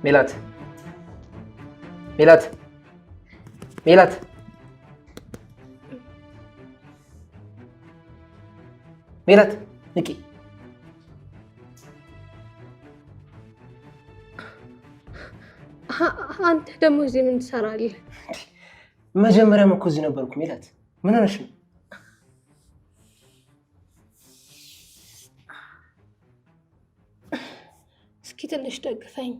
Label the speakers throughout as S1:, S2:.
S1: ሜላት ሜላት ሜላት ሜላት ንቂ።
S2: አንተ ደግሞ እዚህ ምን ትሰራለህ?
S1: መጀመሪያም እኮ እዚህ ነበርኩ። ሜላት ምን ሆነሽ ነው?
S2: እስኪ ትንሽ ደግፈኝ።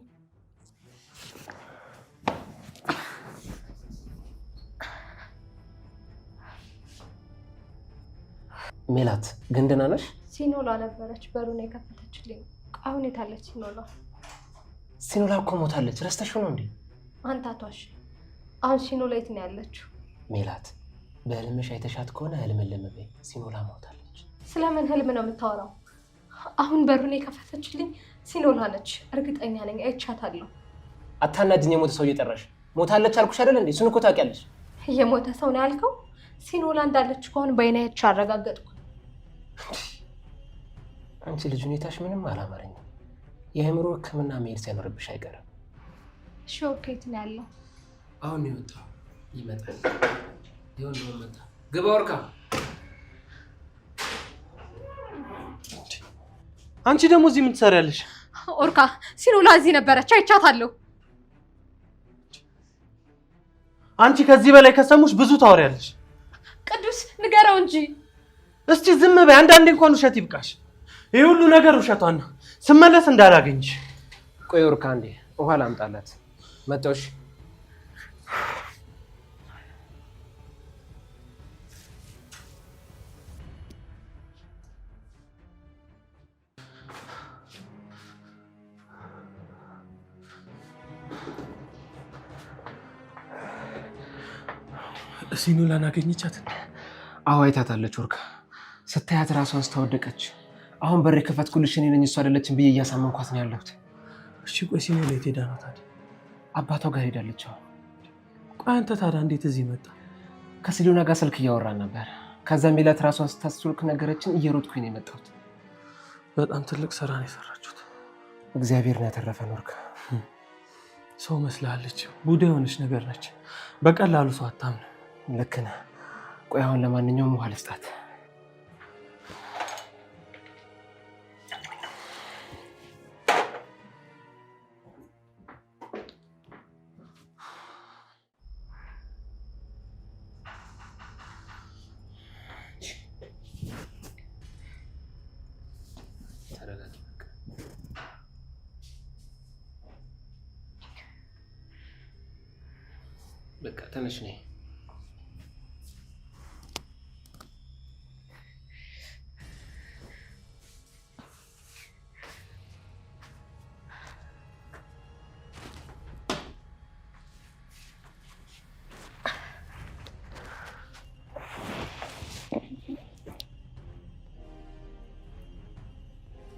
S1: ሜላት ግን ደህና ነሽ?
S2: ሲኖላ ነበረች በሩን የከፈተችልኝ። አሁን የታለች ሲኖላ?
S1: ሲኖላ እኮ ሞታለች። ረስተሽው ነው እንዴ?
S2: አንተ አቷሽ። አሁን ሲኖላ የት ነው ያለችው?
S1: ሜላት በህልምሽ አይተሻት ከሆነ ህልም በይ። ሲኖላ ሞታለች።
S2: ስለምን ህልም ነው የምታወራው? አሁን በሩን የከፈተችልኝ ሲኖላ ነች። እርግጠኛ ነኝ፣ አይቻታለሁ።
S1: አታናጅኝ። የሞተ ሰው እየጠራሽ ሞታለች አልኩሽ አይደል እንዴ? እሱን እኮ ታውቂያለሽ።
S2: የሞተ ሰው ነው ያልከው? ሲኖላ እንዳለች ከሆነ በአይኔ አረጋገጥኩ።
S1: አንቺ ልጅ ሁኔታሽ ምንም አላማረኝም። የአእምሮ ሕክምና መሄድ ሳይኖርብሽ አይቀርም።
S2: እሺ ኦኬ። የት ነው ያለው?
S1: አሁን ነው የወጣው። ይመጣል። ይሁን ነው መጣ። ግባ ወርካ።
S3: አንቺ ደግሞ እዚህ ምን ትሰሪያለሽ?
S2: ኦርካ ሲኖላ እዚህ ነበረች፣ አይቻታለሁ።
S3: አንቺ ከዚህ በላይ ከሰሙሽ ብዙ ታወሪያለሽ።
S2: ቅዱስ ንገረው እንጂ።
S3: እስቲ ዝም በይ። አንዳንዴ እንኳን ውሸት ይብቃሽ። ይሄ ሁሉ ነገር ውሸቷን ነው። ስመለስ እንዳላገኝሽ።
S1: ቆይ ወርካ፣ አንዴ ውሃ ላምጣላት። መጣሽ?
S3: ሲኖላን አገኘቻት?
S1: አዎ አይታታለች። ወርካ ስታያት ራሷን ስተወደቀች። አሁን በር የከፈትኩልሽ እኔ ነኝ፣ እሷ አይደለችም ብዬ እያሳመንኳት ነው ያለሁት።
S3: እሺ ቆይ ሲኖላ የት ሄዳ ነው ታዲያ?
S1: አባቷ ጋር ሄዳለች።
S3: ቆይ አንተ ታዲያ እንዴት እዚህ መጣ?
S1: ከሲሎና ጋር ስልክ እያወራን ነበር። ከዛ ሜላት ራሷን ስታስልክ ነገረችን። እየሮጥኩኝ ነው የመጣሁት።
S3: በጣም ትልቅ ስራ ነው የሰራችሁት።
S1: እግዚአብሔር ነው ያተረፈን። ወርካ
S3: ሰው መስላለች፣ ቡዳ የሆነች ነገር ነች። በቀላሉ ሰው አታምንም።
S1: ልክ ነህ። ቆይ አሁን ለማንኛውም ውሃ ልስጣት። በቃ ተነሽ ነይ።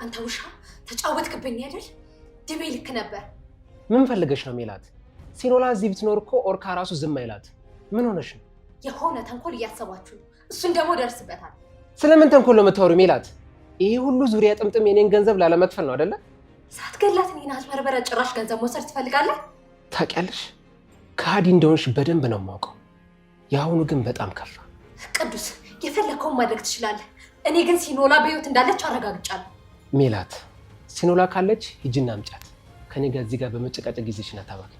S2: አንተ ውሻ ተጫወትክብኝ አይደል? ድቤ ልክ ነበር።
S1: ምን ፈልገሽ ነው ሜላት? ሲኖላ እዚህ ብትኖር እኮ ኦርካ ራሱ ዝም አይላት። ምን ሆነሽ ነው?
S2: የሆነ ተንኮል እያሰባችሁ ነው። እሱን ደግሞ ደርስበታል።
S1: ስለምን ተንኮል ነው የምታወሪው ሜላት? ይሄ ሁሉ ዙሪያ ጥምጥም የኔን ገንዘብ ላለመክፈል ነው አይደለ?
S2: ሳትገላት እኔን አትመርበረ ጭራሽ ገንዘብ መውሰድ ትፈልጋለህ?
S1: ታውቂያለሽ፣ ከሃዲ እንደሆንሽ በደንብ ነው የማውቀው። የአሁኑ ግን በጣም ከፋ።
S2: ቅዱስ የፈለከውን ማድረግ ትችላለህ። እኔ ግን ሲኖላ በህይወት እንዳለች አረጋግጫለሁ።
S1: ሜላት ሲኖላ ካለች ሂጂና አምጫት። ከኔ ጋር እዚህ ጋር በመጨቃጨቅ ጊዜሽን አታባክኝ።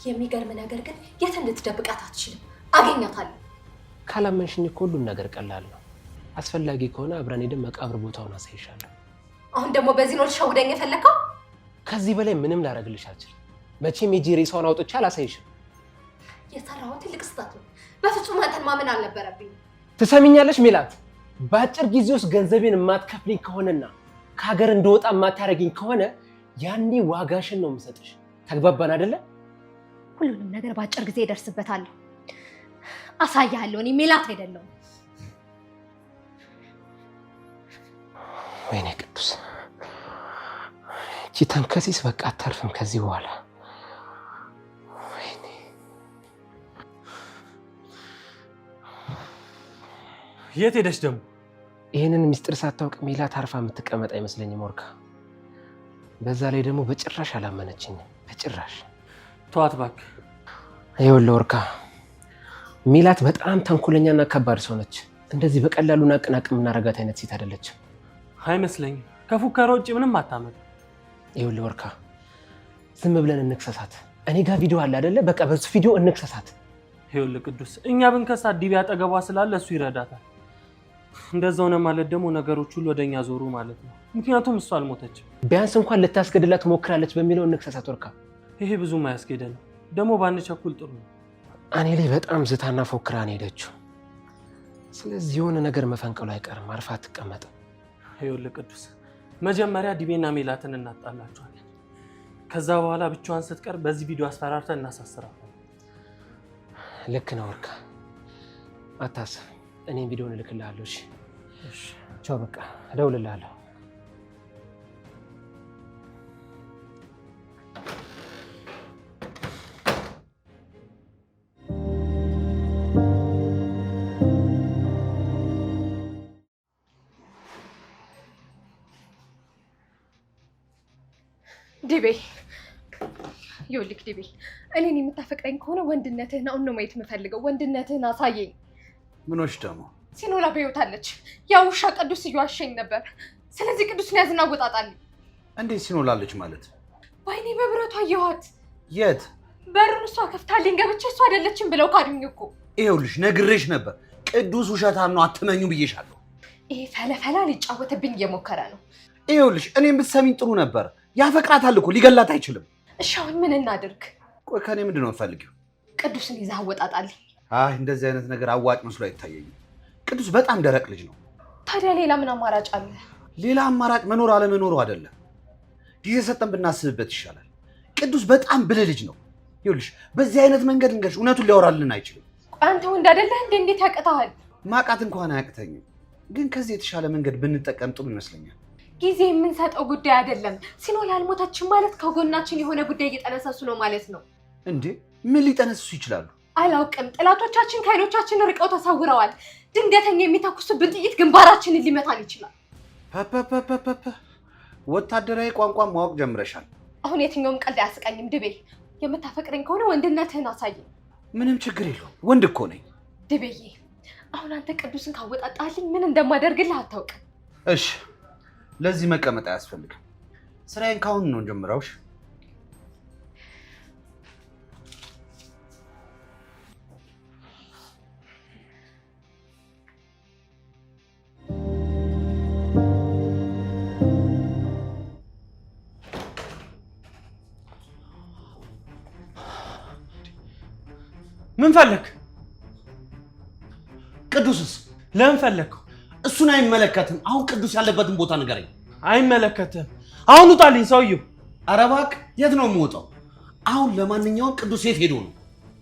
S2: የሚገርም ነገር ግን የት እንድትደብቃት አትችልም። አገኛታለሁ።
S1: ካላመንሽኝ እኮ ሁሉም ነገር ቀላል ነው። አስፈላጊ ከሆነ አብረን ሄደን መቃብር ቦታውን አሳይሻለሁ።
S2: አሁን ደግሞ በዚህ ነው ልሸውደኝ የፈለከው?
S1: ከዚህ በላይ ምንም ላደርግልሽ አልችልም። መቼም የጄ ሬሳውን አውጥቼ አላሳይሽም።
S2: የሰራሁት ትልቅ ስህተት ነው። በፍጹም አንተን ማመን አልነበረብኝም።
S1: ትሰሚኛለሽ ሜላት? በአጭር ጊዜ ውስጥ ገንዘቤን የማትከፍልኝ ከሆነና ከሀገር እንደወጣ የማታደርጊኝ ከሆነ ያኔ ዋጋሽን ነው የምሰጥሽ። ተግባባን አይደለ?
S2: ሁሉንም ነገር በአጭር ጊዜ እደርስበታለሁ። አሳያለሁ። እኔ ሜላት አይደለሁም።
S1: ወይኔ ቅዱስ፣ እቺ ተንከሲስ በቃ አታርፍም ከዚህ በኋላ። ወይኔ
S3: የት ሄደሽ ደግሞ?
S1: ይሄንን ሚስጥር ሳታውቅ ሜላት አርፋ የምትቀመጥ አይመስለኝም ወርካ። በዛ ላይ ደግሞ በጭራሽ አላመነችኝም። በጭራሽ
S3: ተዋት እባክህ።
S1: ይኸውልህ ወርካ፣ ሜላት በጣም ተንኮለኛና ከባድ ሰው ነች። እንደዚህ በቀላሉ ናቅናቅ የምናረጋት አይነት ሴት አይደለችም።
S3: አይመስለኝም። ከፉከራ ውጭ ምንም አታመጣም።
S1: ይኸውልህ ወርካ፣ ዝም ብለን እንክሰሳት። እኔ ጋር ቪዲዮ አለ አይደለ? በቃ በሱ ቪዲዮ እንክሰሳት።
S3: ይኸውልህ ቅዱስ፣ እኛ ብንከሳት ዲቢ አጠገቧ ስላለ እሱ ይረዳታል። እንደዛው ነው ማለት ደግሞ ነገሮች ሁሉ ወደኛ ዞሩ ማለት ነው። ምክንያቱም እሱ አልሞተችም።
S1: ቢያንስ እንኳን ልታስገድላት ሞክራለች በሚለው እንክሰሳት ወርካ።
S3: ይሄ ብዙም አያስኬደንም። ደግሞ ባንቸኩል ጥሩ ነው።
S1: እኔ ላይ በጣም ዝታና ፎክራ ነው ሄደችው። ስለዚህ የሆነ ነገር መፈንቀሉ አይቀርም። አርፋ አትቀመጥም።
S3: ይኸውልህ ቅዱስ፣ መጀመሪያ ዲቤና ሜላትን እናጣላቸዋለን። ከዛ በኋላ ብቻዋን ስትቀር በዚህ ቪዲዮ አስፈራርተን እናሳስራለን።
S1: ልክ ነው ወርካ፣ አታስብ። እኔም ቪዲዮን እልክልሃለሁ። እሺ ቻው። በቃ እደውልልሃለሁ።
S2: ዲቤ ይኸውልህ ዲቤ፣ እኔን የምታፈቅረኝ ከሆነ ወንድነትህን አሁን ነው ማየት የምፈልገው። ወንድነትህን አሳየኝ።
S4: ምኖች ደግሞ?
S2: ሲኖላ በሕይወት አለች። ያ ውሻ ቅዱስ እየዋሸኝ ነበር። ስለዚህ ቅዱስን ያዝና አወጣጣልኝ።
S4: እንዴት ሲኖላለች ማለት?
S2: በዓይኔ በብረቱ አየኋት።
S4: የት?
S2: በሩን እሷ ከፍታልኝ ገብቼ እሷ አይደለችም ብለው ካዱኝ እኮ።
S4: ይኸውልሽ ነግሬሽ ነበር፣ ቅዱስ ውሸታም ነው፣ አትመኙ ብዬሻለሁ።
S2: ይሄ ፈለፈላ ሊጫወትብኝ እየሞከረ ነው።
S4: ይኸውልሽ እኔ የምትሰሚኝ ጥሩ ነበር። ያፈቅራታል እኮ ሊገላት አይችልም።
S2: እሺ አሁን ምን እናድርግ?
S4: ቆይ ከኔ ምንድን ነው የምትፈልጊው?
S2: ቅዱስን ይዘህ አወጣጣልኝ።
S4: አይ እንደዚህ አይነት ነገር አዋጭ መስሎ አይታየኝም። ቅዱስ በጣም ደረቅ ልጅ ነው።
S2: ታዲያ ሌላ ምን አማራጭ አለ?
S4: ሌላ አማራጭ መኖር አለመኖሩ አይደለም፣ ጊዜ ሰጠን ብናስብበት ይሻላል። ቅዱስ በጣም ብልህ ልጅ ነው። ይኸውልሽ በዚህ አይነት መንገድ እንገርሽ እውነቱን ሊያወራልን አይችልም።
S2: ቆይ አንተ ወንድ አይደለህ እንዴ? እንዴት ያቅታሃል?
S4: ማቃት እንኳን አያቅተኝም፣ ግን ከዚህ የተሻለ መንገድ ብንጠቀም ጥሩ ይመስለኛል።
S2: ጊዜ የምንሰጠው ጉዳይ አይደለም። ሲኖላ አልሞተችም ማለት ከጎናችን የሆነ ጉዳይ እየጠነሰሱ ነው ማለት ነው።
S4: እንዴ ምን ሊጠነስሱ ይችላሉ?
S2: አላውቅም። ጠላቶቻችን ከኃይሎቻችን ርቀው ተሰውረዋል። ድንገተኛ የሚተኩሱብን ጥይት ግንባራችንን ሊመታን ይችላል።
S4: ፐፐፐፐፐ ወታደራዊ ቋንቋ ማወቅ ጀምረሻል።
S2: አሁን የትኛውም ቀልድ አያስቀኝም። ድቤ የምታፈቅረኝ ከሆነ ወንድነትህን አሳየኝ።
S4: ምንም ችግር የለውም፣ ወንድ እኮ ነኝ።
S2: ድቤዬ አሁን አንተ ቅዱስን ካወጣጣልኝ ምን እንደማደርግልህ አታውቅም።
S4: እሺ ለዚህ መቀመጥ አያስፈልግም። ስራዬን ካሁን ነው ጀምረውሽ።
S3: ምን ፈለክ?
S4: ቅዱስስ
S3: ለምን ፈለከው?
S4: እሱን አይመለከትም። አሁን ቅዱስ ያለበትን ቦታ ንገረኝ።
S3: አይመለከትም። አሁን ውጣልኝ ሰውየው።
S4: ኧረ እባክህ የት ነው የምወጣው? አሁን ለማንኛውም ቅዱስ የት ሄዶ ነው?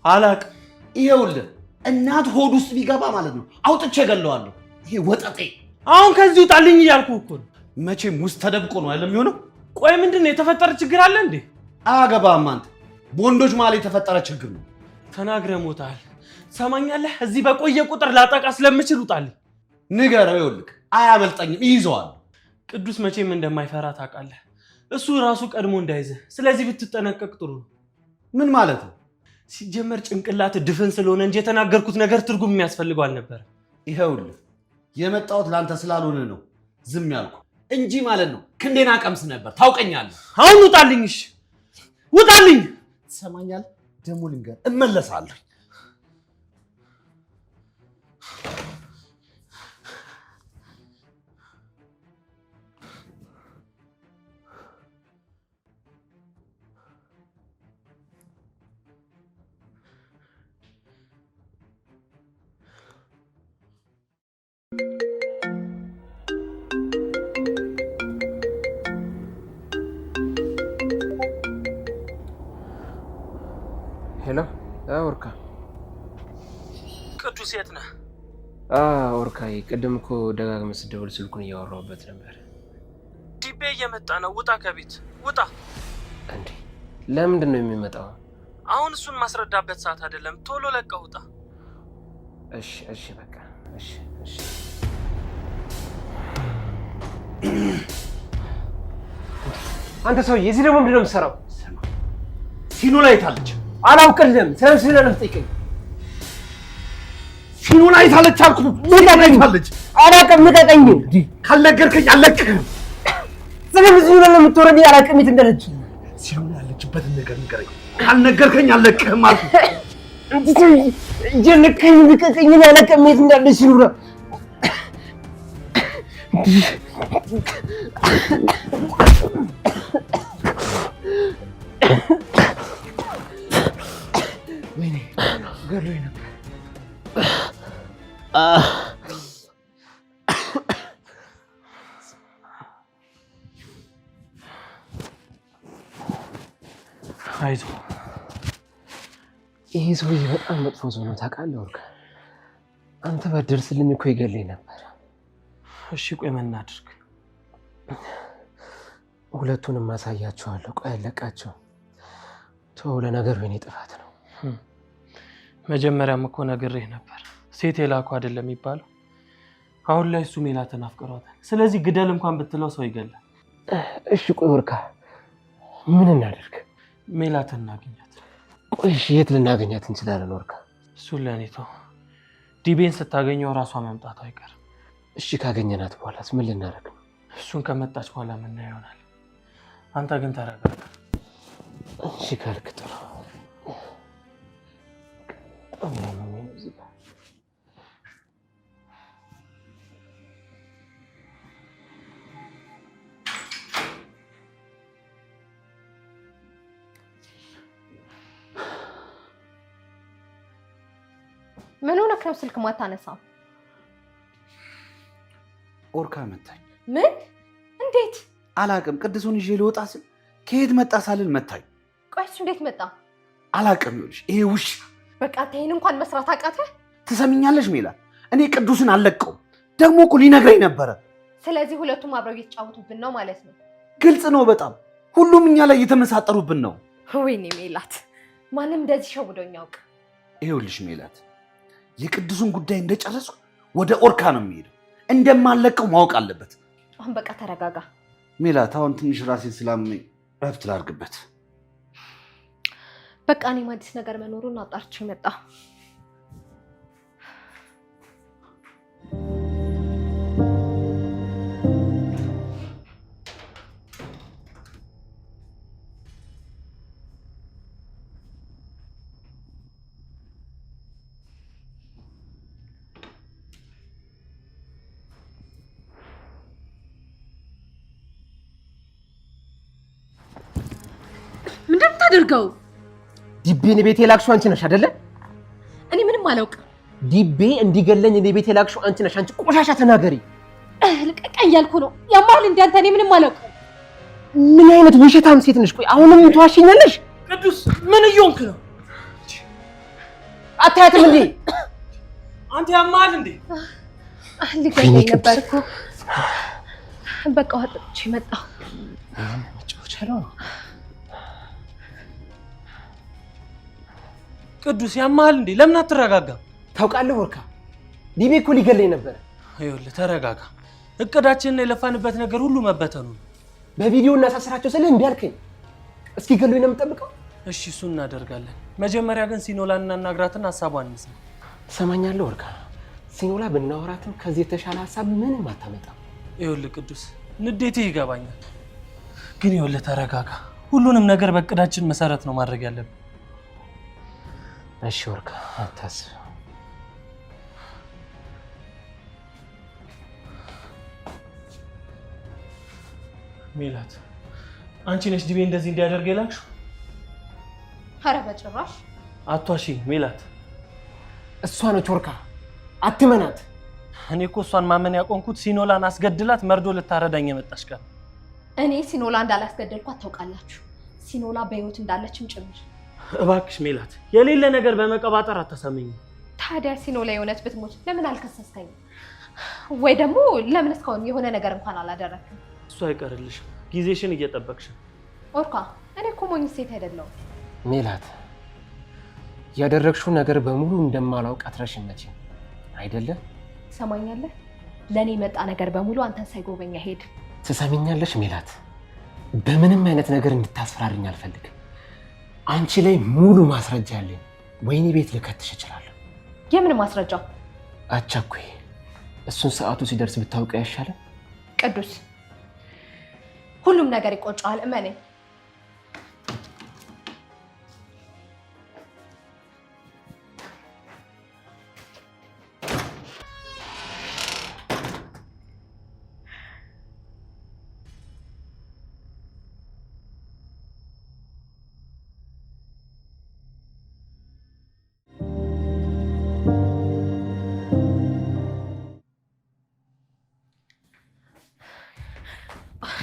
S3: አላቅም።
S4: ይኸውልህ እናት ሆድ ውስጥ ቢገባ ማለት ነው አውጥቼ እገለዋለሁ። ይሄ ወጠጤ።
S3: አሁን ከዚህ ውጣልኝ እያልኩህ እኮ ነው።
S4: መቼም ውስጥ ተደብቆ ነው አይደል የሚሆነው?
S3: ቆይ ምንድን ነው የተፈጠረ ችግር አለ እንዴ?
S4: አያገባህም አንተ። በወንዶች መሀል የተፈጠረ ችግር ነው።
S3: ተናግረህ ሞታል። ሰማኛለህ? እዚህ በቆየ ቁጥር ላጠቃ ስለምችል ውጣልኝ።
S4: ንገረው። ይኸውልህ አያመልጠኝም፣ ይይዘዋል።
S3: ቅዱስ መቼም እንደማይፈራ ታውቃለህ። እሱ ራሱ ቀድሞ እንዳይዝህ። ስለዚህ ብትጠነቀቅ ጥሩ ነው።
S4: ምን ማለት ነው?
S3: ሲጀመር ጭንቅላት ድፍን ስለሆነ እንጂ የተናገርኩት ነገር ትርጉም የሚያስፈልገው አልነበረም።
S4: ይኸውልህ የመጣሁት ለአንተ ስላልሆነ ነው ዝም ያልኩ እንጂ ማለት ነው ክንዴና ቀምስ ነበር። ታውቀኛለህ።
S3: አሁን ውጣልኝ። እሺ ውጣልኝ።
S4: ትሰማኛለህ? ደግሞ ልንገር እመለሳለሁ።
S1: ሄሎ ወርካ።
S3: ቅዱስ የት ነህ?
S1: ወርካዬ ቅድም እኮ ደጋግመህ ስትደውል ስልኩን እያወራሁበት ነበር።
S3: ዲቤ እየመጣ ነው። ውጣ ከቤት ውጣ።
S1: እንዴ ለምንድን ነው የሚመጣው?
S3: አሁን እሱን ማስረዳበት ሰዓት አይደለም። ቶሎ ለቀህ ውጣ።
S1: እሺ በቃ እሺ። አንተ ሰውዬ እዚህ ደግሞ ምንድን ነው የምትሰራው?
S4: ሲኖላ የታለች?
S1: አላውቅልም። ስለምን ጠይቀኝ።
S4: ሲኖላ የታለች አልኩህ። ሲኖላ የታለች?
S1: አላውቅም። ንቀቀኝ።
S4: ካልነገርከኝ አልለቅህም።
S1: ስለምን ሲኖላ ለምትወረድ አላውቅም የት እንዳለች።
S4: ሲኖላ ያለችበትን ነገር ንገረኝ። ካልነገርከኝ አልለቅህም አልኩህ።
S1: ጀነከኝ ንቀቀኝ። አላውቅም የት እንዳለች ሲኖላ። ወይኔ ገሎኝ ነበር።
S3: አይዞህ።
S1: ይሄ ሰውዬ በጣም መጥፎ ሰው ነው ታውቃለህ ወርቅ። አንተ ባትደርስልኝ እኮ ይገለኝ ነበር።
S3: እሺ ቆይ ምን እናድርግ?
S1: ሁለቱንም ማሳያቸዋለሁ። ቆይ አለቃቸው። ተው ለነገሩ የኔ ጥፋት ነው።
S3: መጀመሪያም እኮ ነግሬህ ነበር። ሴት የላኩ አይደለም የሚባለው። አሁን ላይ እሱ ሜላትን አፍቅሯታል። ስለዚህ ግደል እንኳን ብትለው ሰው ይገላል።
S1: እሺ ቆይ ወርካ ምን እናደርግ?
S3: ሜላትን እናገኛት።
S1: ቆይ እሺ የት ልናገኛት እንችላለን ወርካ?
S3: እሱን ለእኔ ተው። ዲቤን ስታገኘው ራሷ መምጣቱ አይቀርም።
S1: እሺ ካገኘናት በኋላስ ምን ልናደርግ ነው?
S3: እሱን ከመጣች በኋላ ምናየው ይሆናል። አንተ ግን ተረጋጋ።
S1: እሺ ካልክ ጥሩ።
S2: ምን ሆነክ ነው ስልክ ማታነሳው?
S4: ኦርካ መታኝ።
S2: ምን? እንዴት?
S4: አላቅም። ቅዱሱን ይዤ ልወጣ ስል ከየት መጣ ሳልል መታኝ።
S2: ቆይ እሱ እንዴት መጣ?
S4: አላቅም። ይኸውልሽ ይሄ ውሻ
S2: በቃ ይሄን እንኳን መስራት አቃተህ?
S4: ትሰሚኛለሽ ሜላት? እኔ ቅዱስን አልለቀውም። ደግሞ እኮ ሊነግረኝ ነበረ።
S2: ስለዚህ ሁለቱም አብረው እየተጫወቱብን ነው ማለት ነው።
S4: ግልጽ ነው በጣም። ሁሉም እኛ ላይ እየተመሳጠሩብን ነው።
S2: ወይኔ ሜላት፣ ማንም እንደዚህ ሸውዶኝ ያውቅ?
S4: ይኸውልሽ ሜላት፣ የቅዱሱን ጉዳይ እንደጨረስኩ ወደ ኦርካ ነው የሚሄደው። እንደማለቀው ማወቅ አለበት።
S2: አሁን በቃ ተረጋጋ
S4: ሜላት። አሁን ትንሽ ራሴን ስላመመኝ እረፍት ላድርግበት።
S2: በቃ እኔም አዲስ ነገር መኖሩን አጣርቼ መጣ። ምንድን ነው የምታደርገው?
S1: ዲቤን ቤት የላክሽው አንቺ ነሽ አይደለ?
S2: እኔ ምንም አላውቅም።
S1: ዲቤ እንዲገለኝ እኔ ቤት የላክሽው አንቺ ነሽ። አንቺ ቆሻሻ ተናገሪ።
S2: ልቀቀኝ እያልኩ ነው። ያማል እንደ አንተ። እኔ ምንም አላውቅም።
S1: ምን አይነት ውሸታም ሴት ነሽ? ቆይ አሁንም ትዋሽኛለሽ?
S3: ቅዱስ ምን እየሆንክ ነው?
S1: አታያትም እንዴ?
S3: አንተ ያማል እንዴ?
S2: ልገለኝ ነበር እኮ። በቃ ወጥቼ መጣሁ።
S1: መጫወቻ ነው።
S3: ቅዱስ ያማል እንዴ? ለምን አትረጋጋም?
S1: ታውቃለህ ወርካ፣ ዲቤ እኮ ሊገለኝ ነበር።
S3: ይኸውልህ ተረጋጋ። እቅዳችንን የለፋንበት ነገር ሁሉ መበተኑ ነው።
S1: በቪዲዮ እናሳስራቸው ስለ እምቢ አልከኝ። እስኪ ገሉኝ ነው የምጠብቀው?
S3: እሺ እሱን እናደርጋለን። መጀመሪያ ግን ሲኖላን እናናግራትን ሀሳቧን እንስማ።
S1: ትሰማኛለህ ወርካ? ሲኖላ ብናወራትም ከዚህ የተሻለ ሀሳብ ምንም አታመጣም።
S3: ይኸውልህ ቅዱስ፣ ንዴትህ ይገባኛል። ግን ይኸውልህ ተረጋጋ። ሁሉንም ነገር በእቅዳችን መሰረት ነው ማድረግ ያለብን።
S1: እሺ ወርካ አታስብ።
S3: ሜላት፣ አንቺ ነሽ ዲቤ እንደዚህ እንዲያደርግ የላክሽው?
S2: ኧረ በጭራሽ።
S3: አቷሺ ሜላት፣
S1: እሷ ነች ወርካ፣ አትመናት።
S3: እኔ እኮ እሷን ማመን ያቆምኩት ሲኖላን አስገድላት መርዶ ልታረዳኝ የመጣሽ ቀን።
S2: እኔ ሲኖላ እንዳላስገደልኳት ታውቃላችሁ። ሲኖላ በህይወት እንዳለችም ጭምር።
S3: እባክሽ ሜላት፣ የሌለ ነገር በመቀባጠር አታሳመኝ።
S2: ታዲያ ሲኖላ የእውነት ብትሞት ለምን አልከሰስከኝም? ወይ ደግሞ ለምን እስካሁን የሆነ ነገር እንኳን አላደረክም?
S3: እሱ አይቀርልሽም። ጊዜሽን እየጠበቅሽ።
S2: ኦርካ፣ እኔ እኮ ሞኝ ሴት አይደለሁም።
S1: ሜላት፣ ያደረግሽው ነገር በሙሉ እንደማላውቅ አትረሽም መቼም አይደለም?
S2: ትሰማኛለህ? ለእኔ የመጣ ነገር በሙሉ አንተን ሳይጎበኛ ሄድ።
S1: ትሰሚኛለሽ ሜላት? በምንም አይነት ነገር እንድታስፈራርኝ አልፈልግም። አንቺ ላይ ሙሉ ማስረጃ አለኝ። ወይኔ ቤት ልከትሽ እችላለሁ።
S2: የምን ማስረጃ?
S1: አቻኩይ። እሱን ሰዓቱ ሲደርስ ብታውቀው ያሻላል።
S2: ቅዱስ ሁሉም ነገር ይቆጫል። እመነኝ።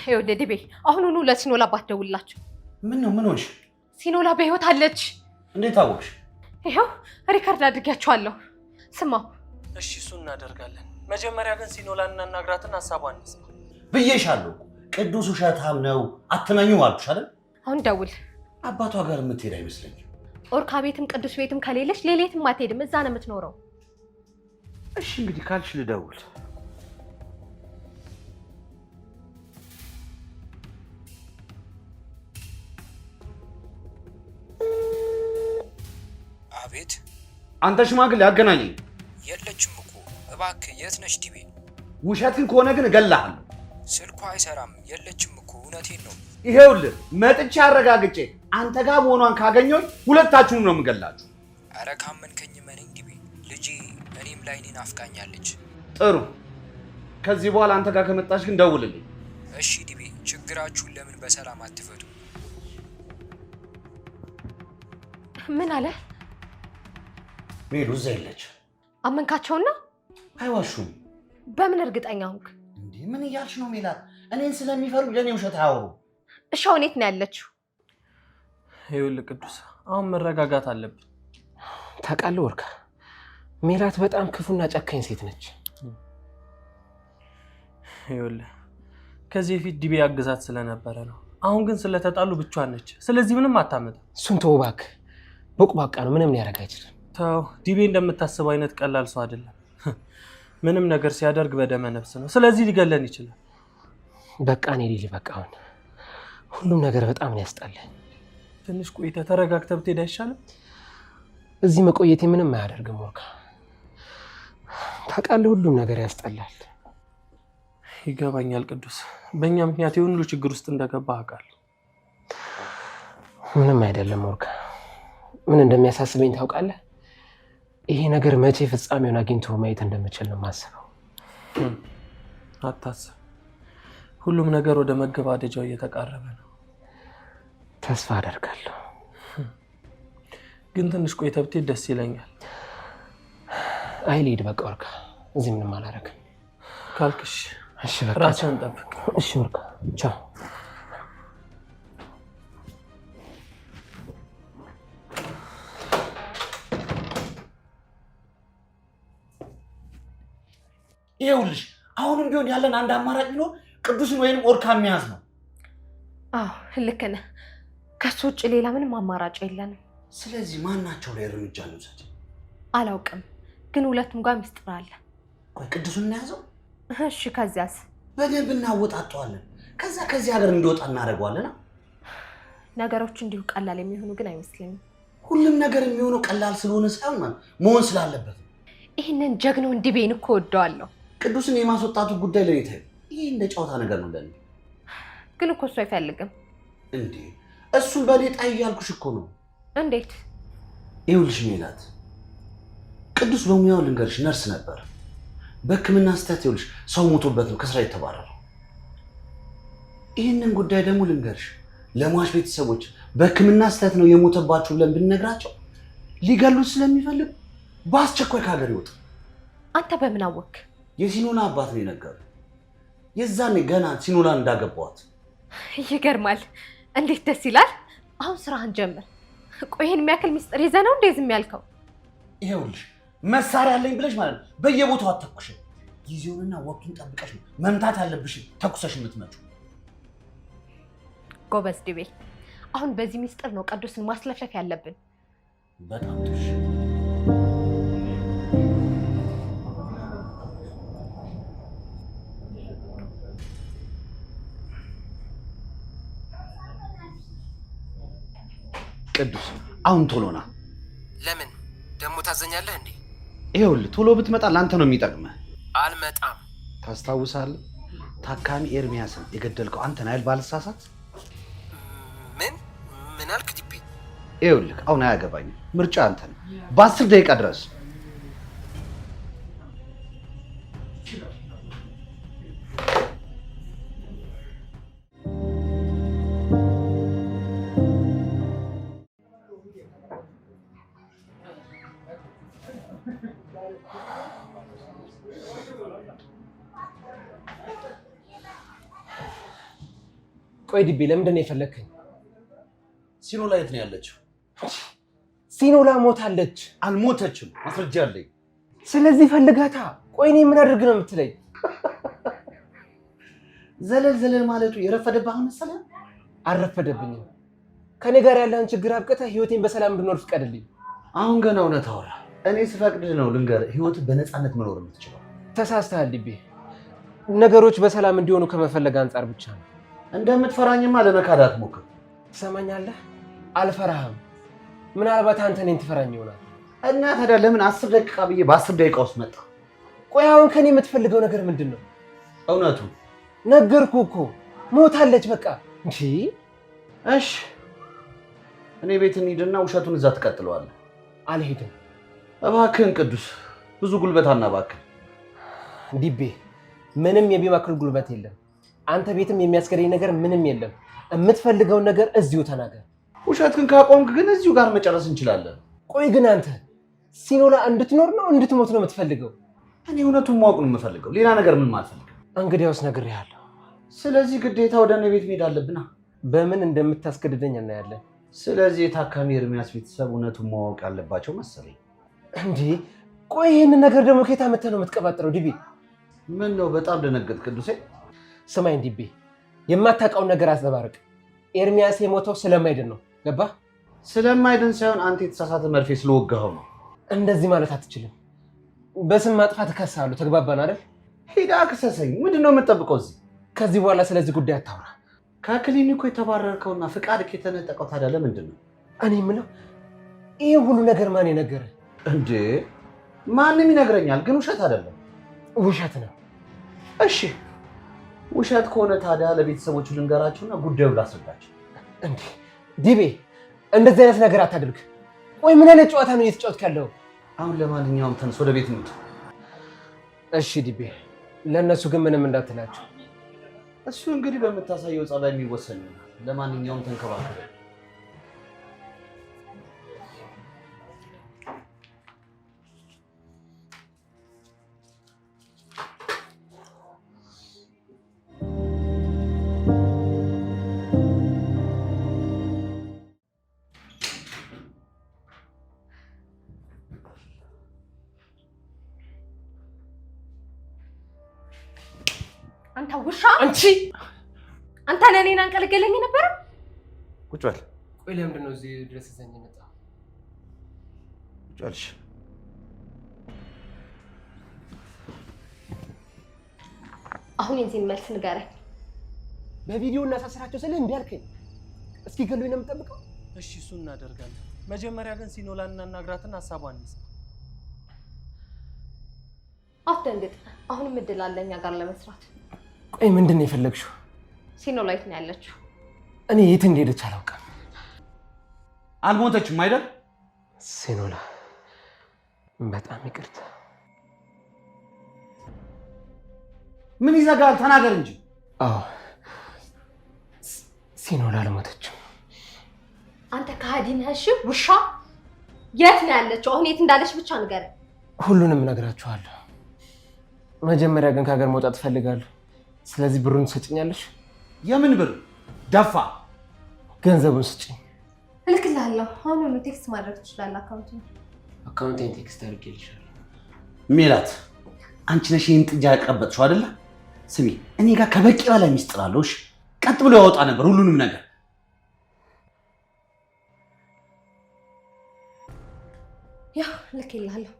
S2: ይኸውልህ ድቤ፣ አሁኑኑ ለሲኖላ ባትደውልላቸው።
S4: ምን ሆንሽ?
S2: ሲኖላ በህይወት አለች።
S4: እንዴት አወቅሽ?
S2: ይኸው ሪከርድ አድርጊያቸዋለሁ። ስማው።
S3: እሺ እሱን እናደርጋለን። መጀመሪያ ግን ሲኖላን እናናግራትን ሀሳቧን እንስማ።
S4: ብዬሻለሁ። ቅዱስ ውሸታም ነው አትመኙ አልኩሽ አይደል?
S2: አሁን ደውል።
S4: አባቷ ጋር የምትሄድ አይመስለኝም።
S2: ኦርካ ቤትም ቅዱስ ቤትም ከሌለች ሌሊትም አትሄድም። እዛ ነው የምትኖረው።
S4: እሺ እንግዲህ ካልሽ ልደውል።
S5: አቤት።
S4: አንተ ሽማግሌ አገናኘኝ።
S5: የለችም እኮ እባክህ። የት ነሽ ዲቤ?
S4: ውሸትን ከሆነ ግን እገልሃለሁ።
S5: ስልኳ አይሰራም። የለችም እኮ እውነቴን ነው።
S4: ይሄውልህ መጥቼ አረጋግጬ አንተ ጋር መሆኗን ካገኘሁኝ ሁለታችሁንም ነው የምገላችሁ።
S5: አረ ካመንከኝ መነኝ ዲቤ። ልጄ እኔም ላይ እኔን አፍቃኛለች።
S4: ጥሩ። ከዚህ በኋላ አንተ ጋር ከመጣች ግን ደውልልኝ።
S5: እሺ ዲቤ። ችግራችሁን ለምን በሰላም አትፈቱ?
S2: ምን አለ?
S4: ሜሉ እዛ የለች።
S2: አመንካቸውና?
S4: አይዋሹም።
S2: በምን እርግጠኛ ሆንክ?
S4: እንዴ ምን እያልሽ ነው ሜላት? እኔን ስለሚፈሩ ለኔ ውሸት አያወሩ።
S2: እሺ አሁን የት ነው ያለችው?
S3: ይኸውልህ ቅዱስ፣ አሁን መረጋጋት አለብን።
S1: ታውቃለህ ወርካ፣ ሜላት በጣም ክፉና ጨካኝ ሴት ነች።
S3: ይኸውልህ ከዚህ በፊት ዲቤ ያግዛት ስለነበረ ነው። አሁን ግን ስለተጣሉ ብቻዋን ነች። ስለዚህ ምንም አታመጣም።
S1: እሱን ተው እባክህ። ቦቅባቃ ነው፣ ምንም ሊያደርግ አይችልም።
S3: ተው፣ ዲቤ እንደምታስበው አይነት ቀላል ሰው አይደለም። ምንም ነገር ሲያደርግ በደመ ነፍስ ነው። ስለዚህ ሊገለን ይችላል።
S1: በቃ እኔ ሊል በቃ አሁን ሁሉም ነገር በጣም ነው ያስጣለኝ።
S3: ትንሽ ቆይተህ ተረጋግተህ ብትሄድ አይሻልም?
S1: እዚህ መቆየቴ ምንም አያደርግም ወርካ። ታውቃለህ ሁሉም ነገር ያስጣላል።
S3: ይገባኛል ቅዱስ፣ በእኛ ምክንያት የሆነ ሁሉ ችግር ውስጥ እንደገባህ አውቃለሁ።
S1: ምንም አይደለም ወርካ። ምን እንደሚያሳስበኝ ታውቃለህ? ይሄ ነገር መቼ ፍጻሜውን አግኝቶ ማየት እንደምችል ነው የማስበው።
S3: አታስብ፣ ሁሉም ነገር ወደ መገባደጃው እየተቃረበ ነው።
S1: ተስፋ አደርጋለሁ።
S3: ግን ትንሽ ቆይተህ ብትሄድ ደስ ይለኛል።
S1: አይ ልሂድ በቃ ወርካ፣ እዚህ ምንም አላደርግም
S3: ካልክሽ።
S1: እሺ በቃ
S3: ራስህን ጠብቅ።
S1: እሺ ወርካ፣ ቻው።
S4: ይኸውልሽ አሁንም ቢሆን ያለን አንድ አማራጭ ቢኖር ቅዱስን ወይንም ኦርካን መያዝ ነው።
S2: አዎ ልክ ነህ። ከሱ ውጭ ሌላ ምንም አማራጭ የለንም።
S4: ስለዚህ ማናቸው ላይ እርምጃ እንውሰድ?
S2: አላውቅም፣ ግን ሁለቱም ጋር ምስጢር አለ።
S4: ቆይ ቅዱስን እንያዘው?
S2: እሺ ከዚያስ?
S4: በደንብ እናወጣጠዋለን። ከዚህ ሀገር እንዲወጣ እናደርገዋለን።
S2: ነገሮች እንዲሁ ቀላል የሚሆኑ ግን አይመስለኝም።
S4: ሁሉም ነገር የሚሆነው ቀላል ስለሆነ ሳይሆን መሆን ስላለበት።
S2: ይህንን ጀግናውን ዲቤን እኮ ወደዋለሁ።
S4: ቅዱስን የማስወጣቱ ጉዳይ ለኔ ተይው። ይህ እንደ ጨዋታ ነገር ነው ለኔ።
S2: ግን እኮ እሱ አይፈልግም።
S4: እንዴ እሱን በኔ ጣይ እያልኩሽ እኮ ነው።
S2: እንዴት?
S4: ይኸውልሽ ሜላት፣ ቅዱስ በሙያው ልንገርሽ ነርስ ነበር። በሕክምና ስህተት ይኸውልሽ ሰው ሞቶበት ነው ከስራ የተባረረው። ይህንን ጉዳይ ደግሞ ልንገርሽ ለሟች ቤተሰቦች በሕክምና ስህተት ነው የሞተባችሁ ብለን ብንነግራቸው ሊገሉት ስለሚፈልግ በአስቸኳይ ከሀገር ይወጣ።
S2: አንተ በምን አወክ?
S4: የሲኖላ አባት ነው የነገረው። የዛኔ ገና ሲኖላን እንዳገባዋት።
S2: ይገርማል። እንዴት ደስ ይላል። አሁን ስራህን ጀምር። ቆይ ይሄን የሚያክል ሚስጥር ይዘህ ነው እንዴ ዝም ያልከው?
S4: ይኸውልሽ መሳሪያ አለኝ ብለሽ ማለት ነው በየቦታው አትተኩሽ። ጊዜውንና ወቅቱን ጠብቀሽ ነው መምታት ያለብሽ ተኩሰሽ የምትመጪው።
S2: ጎበዝ ዲቤ። አሁን በዚህ ሚስጥር ነው ቅዱስን ማስለፍለፍ ያለብን።
S4: በጣም ጥሩ። ቅዱስ አሁን ቶሎ ና።
S1: ለምን ደግሞ ታዘኛለህ እንዴ?
S4: ይኸውልህ ቶሎ ብትመጣ ላንተ ነው የሚጠቅመህ።
S1: አልመጣም።
S4: ታስታውሳለህ? ታካሚ ኤርሚያስን የገደልከው አንተ ነህ አይደል? ባልሳሳት።
S1: ምን አልክ ዲቤ?
S4: ይኸውልህ አሁን አያገባኝም። ምርጫ አንተ ነህ። በ10 ደቂቃ ድረስ
S1: ቆይ ዲቤ ለምንድን ነው የፈለግከኝ?
S4: ሲኖላ የት ነው ያለችው?
S1: ሲኖላ ሞታለች።
S4: አልሞተችም፣ ማስረጃ አለኝ።
S1: ስለዚህ ፈልጋታ። ቆይ እኔ ምን አድርግ ነው የምትለኝ?
S4: ዘለል ማለቱ የረፈደብህ መሰለህ?
S1: አልረፈደብኝም። ከኔ ጋር ያለህን ችግር አብቅተህ ህይወቴን በሰላም እንድኖር ፍቀድልኝ።
S4: አሁን ገና እውነት አወራ። እኔ ስፈቅድህ ነው ልንገርህ፣ ህይወትህ በነፃነት መኖር የምትችለው።
S1: ተሳስተሃል ዲቤ። ነገሮች በሰላም እንዲሆኑ ከመፈለግ አንጻር ብቻ ነው።
S4: እንደምትፈራኝማ ለመካድ አትሞክር።
S1: ትሰማኛለህ? አልፈራህም። ምናልባት አንተ እኔን ትፈራኝ ይሆናል።
S4: እና ታዲያ ለምን 10 ደቂቃ ብዬ በ10 ደቂቃ ውስጥ መጣ?
S1: ቆይ አሁን ከኔ የምትፈልገው ነገር ምንድን ነው?
S4: እውነቱ
S1: ነገርኩህ እኮ ሞታለች። በቃ እንጂ።
S4: እሺ እኔ ቤት እንሂድና ውሸቱን እዛ ትቀጥለዋለህ።
S1: አልሄድም።
S4: እባክህን ቅዱስ፣ ብዙ ጉልበት አናባክህ።
S1: ዲቤ ምንም የሚባክል ጉልበት የለም። አንተ ቤትም የሚያስገደኝ ነገር ምንም የለም። የምትፈልገውን ነገር እዚሁ ተናገር።
S4: ውሸትህን ካቆምክ ግን እዚሁ ጋር መጨረስ እንችላለን።
S1: ቆይ ግን አንተ ሲኖላ እንድትኖር ነው እንድትሞት ነው የምትፈልገው?
S4: እኔ እውነቱን ማወቅ ነው የምፈልገው፣ ሌላ ነገር ምንም አልፈልግም።
S1: እንግዲያውስ ነግሬሃለሁ።
S4: ስለዚህ ግዴታ ወደ እኔ ቤት መሄድ አለብና
S1: በምን እንደምታስገድደኝ እናያለን።
S4: ስለዚህ የታካሚ ኤርሚያስ ቤተሰብ እውነቱን ማወቅ ያለባቸው መሰለኝ።
S1: እንዴ ቆይ ይህንን ነገር ደግሞ ከየት አመተህ ነው የምትቀባጥረው? ዲቤ
S4: ምን ነው በጣም ደነገጥ ቅዱሴ?
S1: ስማኝ ዲቤ፣ የማታውቀውን ነገር አዘባርቅ። ኤርሚያስ የሞተው ስለማይድን ነው። ገባ?
S4: ስለማይድን ሳይሆን አንተ የተሳሳተ መርፌ ስለወጋኸው ነው።
S1: እንደዚህ ማለት አትችልም። በስም ማጥፋት እከስሃለሁ። ተግባባን አይደል?
S4: ሂዳ ክሰሰኝ። ምንድን ነው የምጠብቀው እዚህ?
S1: ከዚህ በኋላ ስለዚህ ጉዳይ አታውራ።
S4: ከክሊኒኩ የተባረርከውና ፍቃድ የተነጠቀው ታዲያ ለምንድን ነው?
S1: እኔ የምለው ይህ ሁሉ ነገር ማን የነገረህ?
S4: እንዴ ማንም ይነግረኛል፣ ግን ውሸት አይደለም።
S1: ውሸት ነው።
S4: እሺ ውሸት ከሆነ ታዲያ ለቤተሰቦቹ ልንገራቸውና ጉዳዩን ላስረዳቸው።
S1: እንዴ ዲቤ እንደዚህ አይነት ነገር አታድርግ። ቆይ ምን አይነት ጨዋታ ነው እየተጫወትክ ያለው?
S4: አሁን ለማንኛውም ተነስ፣ ወደ ቤት እንሂድ።
S1: እሺ ዲቤ፣ ለእነሱ ግን ምንም እንዳትላቸው።
S4: እሱ እንግዲህ በምታሳየው ጸባይ የሚወሰን ይሆናል። ለማንኛውም ተንከባከበ።
S2: አንተ ውሻ!
S1: አንተ
S2: ለኔን አንቀልገለኝ ነበር።
S4: ቁጭ በል።
S1: ቆይ ለምንድን ነው እዚህ ድረስ ይዘኝ የመጣው?
S4: ቁጭ በልሽ።
S2: አሁን የዚህን መልስ ንገረኝ።
S1: በቪዲዮ እናሳስራቸው ስለ እምቢ አልከኝ። እስኪ ገሉኝ ነው የምጠብቀው?
S3: እሺ እሱን እናደርጋለን። መጀመሪያ ግን ሲኖላን እናናግራትና ሀሳቧን እንስማ።
S2: አትደንግጥ። አሁንም እድል አለ እኛ ጋር ለመስራት።
S1: ቆይ ምንድን ነው የፈለግሽው?
S2: ሲኖላ የት ነው ያለችው?
S1: እኔ የት እንደሄደች አላውቅም።
S4: አልሞተችም አይደል?
S1: ሲኖላ በጣም ይቅርታ።
S4: ምን ይዘጋል? ተናገር እንጂ።
S1: አዎ ሲኖላ አልሞተችም።
S2: አንተ ከሃዲ ነህ። እሺ ውሻ! የት ነው ያለችው? አሁን የት እንዳለች ብቻ ንገረኝ።
S1: ሁሉንም እነግራችኋለሁ። መጀመሪያ ግን ከሀገር መውጣት እፈልጋለሁ። ስለዚህ ብሩን ትሰጭኛለሽ?
S4: የምን ብር? ደፋ።
S1: ገንዘቡን ስጭኝ።
S2: እልክልሃለሁ። አሁን ቴክስት ማድረግ ትችላለህ።
S1: አካውንቴን ቴክስት አድርጌልሻለሁ።
S4: ሜላት አንቺ ነሽ ይህን ጥጃ ያቀበጥሽው አይደለ? ስሚ እኔ ጋር ከበቂ በላይ ሚስጥር አለው። እሺ ቀጥ ብሎ ያወጣ ነበር ሁሉንም ነገር።
S2: ያው ልክልሃለሁ።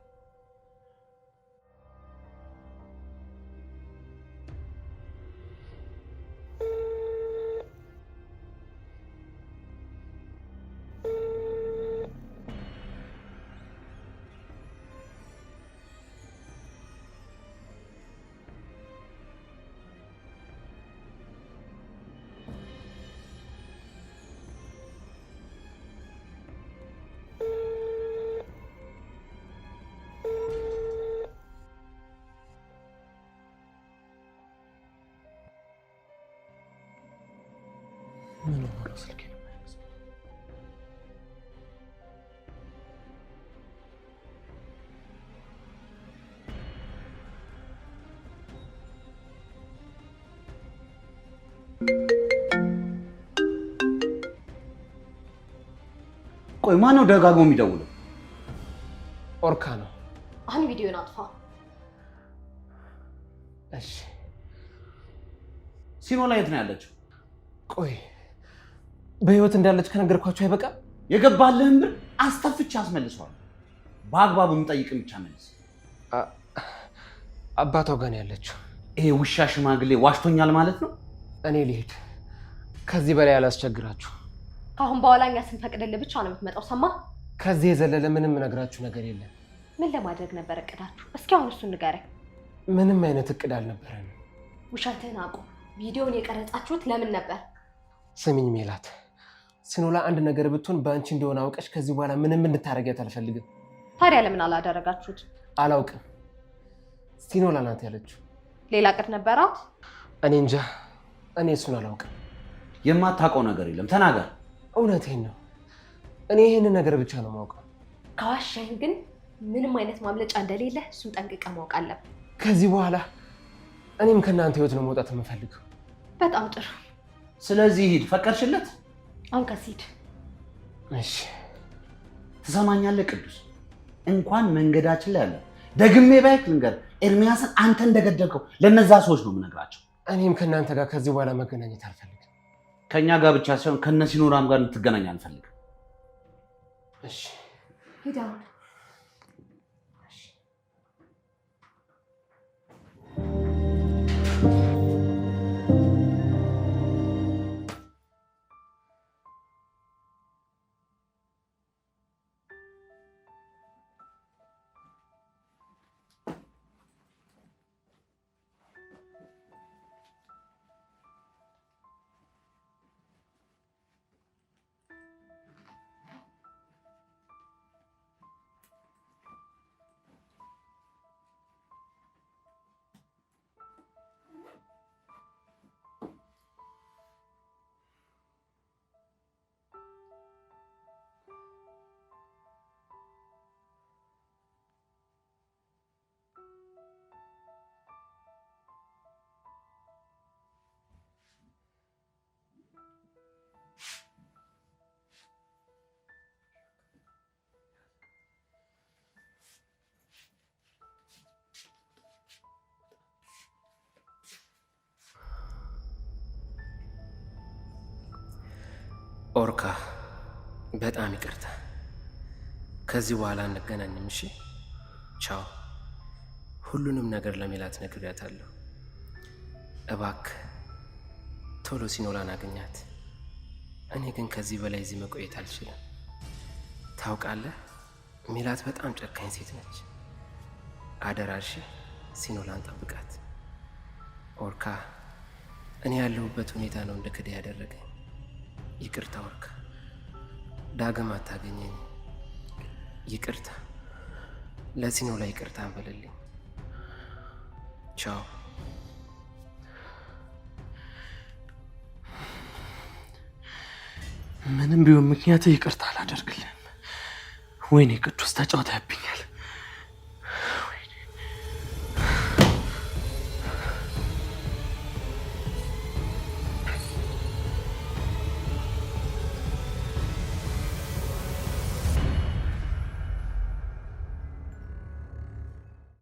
S3: ስልኬ ነው።
S4: ቆይ ማነው ደጋግሞ የሚደውለው?
S1: ኦርካ ነው።
S2: አሁን ቪዲዮን አጥፋ።
S1: እሺ
S4: ሲኖላ የት ነው ያለችው?
S1: ቆይ በህይወት እንዳለች ከነገርኳችሁ አይበቃም?
S4: የገባልህን ብር አስተፍቼ አስመልሰዋል። በአግባቡ የምጠይቅን ብቻ መልስ።
S1: አባቷ ጋር ነው ያለችው።
S4: ይሄ ውሻ ሽማግሌ ዋሽቶኛል ማለት ነው።
S1: እኔ ልሄድ፣ ከዚህ በላይ አላስቸግራችሁ።
S2: ከአሁን በኋላ እኛ ስንፈቅድልህ ብቻ ነው የምትመጣው። ሰማ?
S1: ከዚህ የዘለለ ምንም እነግራችሁ ነገር የለም።
S2: ምን ለማድረግ ነበር እቅዳችሁ? እስኪ አሁን እሱን ንገረኝ።
S1: ምንም አይነት እቅድ አልነበረንም።
S2: ውሸትህን አቁም። ቪዲዮውን የቀረጻችሁት ለምን ነበር?
S1: ስሚኝ ሜላት፣ ሲኖላ አንድ ነገር ብትሆን በአንቺ እንደሆነ አውቀሽ ከዚህ በኋላ ምንም እንድታረጊያት አልፈልግም።
S2: ታዲያ ለምን አላደረጋችሁት?
S1: አላውቅም። ሲኖላ ናት ያለችው።
S2: ሌላ እቅድ ነበራት?
S1: እኔ እንጃ። እኔ እሱን አላውቅም።
S4: የማታውቀው ነገር የለም፣ ተናገር።
S1: እውነቴን ነው። እኔ ይህንን ነገር ብቻ ነው የማውቀው።
S2: ከዋሻኝ ግን ምንም አይነት ማምለጫ እንደሌለ እሱን ጠንቅቀህ ማወቅ አለብህ።
S1: ከዚህ በኋላ እኔም ከእናንተ ህይወት ነው መውጣት የምፈልገው።
S2: በጣም ጥሩ።
S4: ስለዚህ ሂድ። ፈቀድሽለት?
S2: አሁን ከዚህ ሂድ።
S1: እሺ።
S4: ትሰማኛለህ ቅዱስ? እንኳን መንገዳችን ላይ አለ ደግሜ ባይክ ልንገር፣ ኤርሚያስን አንተ እንደገደልከው ለነዛ ሰዎች ነው የምነግራቸው።
S1: እኔም ከእናንተ ጋር ከዚህ በኋላ መገናኘት አልፈልግም።
S4: ከእኛ ጋር ብቻ ሳይሆን ከነ ሲኖራም ጋር እንድትገናኝ አልፈልግም።
S1: እሺ
S2: ሂድ አሁን።
S1: ኦርካ፣ በጣም ይቅርታ። ከዚህ በኋላ እንገናኝም። እሺ፣ ቻው። ሁሉንም ነገር ለሜላት ነግሬያታለሁ። እባክህ ቶሎ ሲኖላን አገኛት። እኔ ግን ከዚህ በላይ እዚህ መቆየት አልችልም። ታውቃለህ፣ ሜላት በጣም ጨካኝ ሴት ነች። አደራሽ ሲኖላን ጠብቃት። ኦርካ፣ እኔ ያለሁበት ሁኔታ ነው እንደ ክዳ ያደረገኝ። ይቅርታ ኦርካ፣ ዳግም አታገኘኝ። ይቅርታ፣ ለሲኖላ ይቅርታ እንበልልኝ። ቻው።
S3: ምንም ቢሆን ምክንያት ይቅርታ አላደርግልህም። ወይኔ ቅዱስ ተጫውተህብኛል።